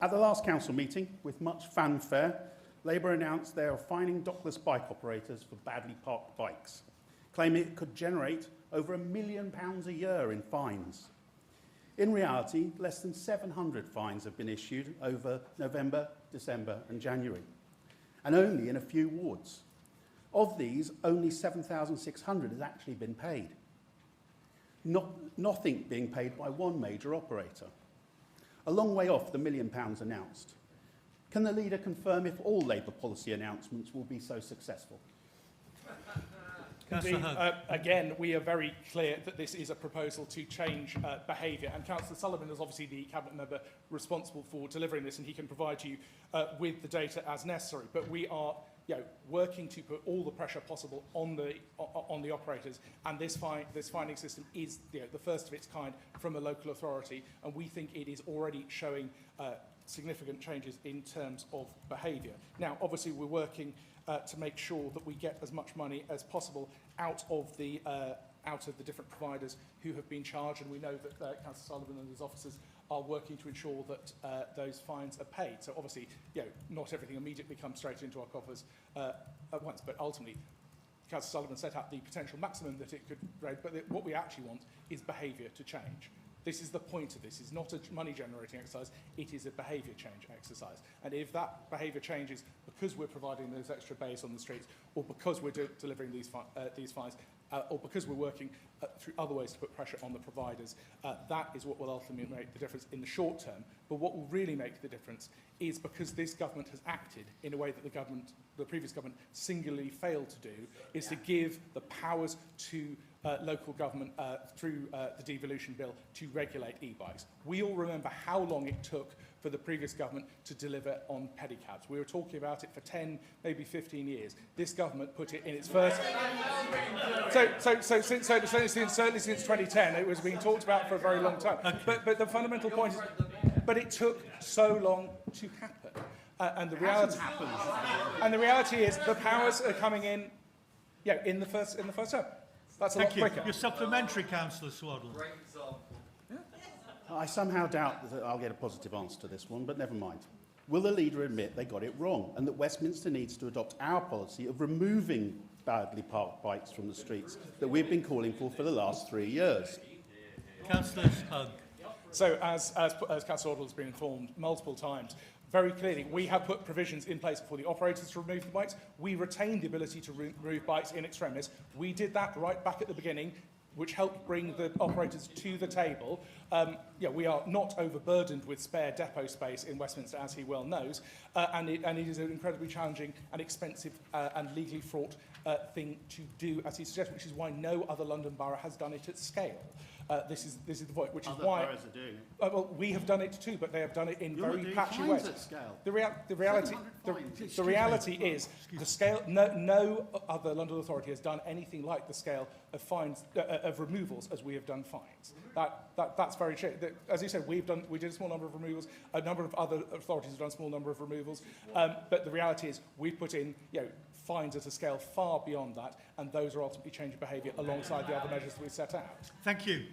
At the last council meeting, with much fanfare, Labour announced they are fining dockless bike operators for badly parked bikes, claiming it could generate over £1 million a year in fines. In reality, less than 700 fines have been issued over November, December and January, and only in a few wards. Of these, only 7,600 has actually been paid. Nothing being paid by one major operator. A long way off the £1 million announced. Can the leader confirm if all Labour policy announcements will be so successful? Again, we are very clear that this is a proposal to change behaviour, and Councillor Sullivan is obviously the Cabinet member responsible for delivering this, and he can provide you with the data as necessary. But we are working to put all the pressure possible on the operators, and this fining system is the first of its kind from a local authority, and we think it is already showing significant changes in terms of behaviour. Now, obviously, we're working to make sure that we get as much money as possible out of the different providers who have been charged, and we know that Councillor Sullivan and his officers are working to ensure that those fines are paid. So obviously, not everything immediately comes straight into our coffers at once, but ultimately, Councillor Sullivan set out the potential maximum that it could raise, but what we actually want is behaviour to change. This is the point of this. It's not a money-generating exercise. It is a behaviour change exercise. And if that behaviour changes because we're providing those extra bays on the streets, or because we're delivering these fines, or because we're working through other ways to put pressure on the providers, that is what will ultimately make the difference in the short term. But what will really make the difference is because this government has acted in a way that the previous government singularly failed to do, is to give the powers to local government through the devolution bill to regulate e-bikes. We all remember how long it took for the previous government to deliver on pedicabs. We were talking about it for 10, maybe 15 years. This government put it in its first... Certainly since 2010, it was being talked about for a very long time. Okay. But the fundamental point is... But it took so long to happen. And the reality is the powers are coming in, in the first term. That's a lot quicker. Your supplementary, Cllr Swaddle. Great example. I somehow doubt that I'll get a positive answer to this one, but never mind. Will the leader admit they got it wrong and that Westminster needs to adopt our policy of removing badly parked bikes from the streets that we've been calling for the last 3 years? Councillor Hugg. So, as Councillor Swaddle has been informed multiple times, very clearly, we have put provisions in place for the operators to remove the bikes. We retain the ability to remove bikes in extremis. We did that right back at the beginning, which helped bring the operators to the table. We are not overburdened with spare depot space in Westminster, as he well knows, and it is an incredibly challenging and expensive and legally fraught thing to do, as he suggests, which is why no other London borough has done it at scale. This is the point, which is why boroughs are doing it. Well, we have done it too, but they have done it in very patchy ways. At scale. The reality is the scale. No other London authority has done anything like the scale of fines of removals as we have done fines. That's very true. As you said, we did a small number of removals. A number of other authorities have done a small number of removals. But the reality is we've put in fines at a scale far beyond that, and those are ultimately changing behaviour alongside the other measures that we set out. Thank you.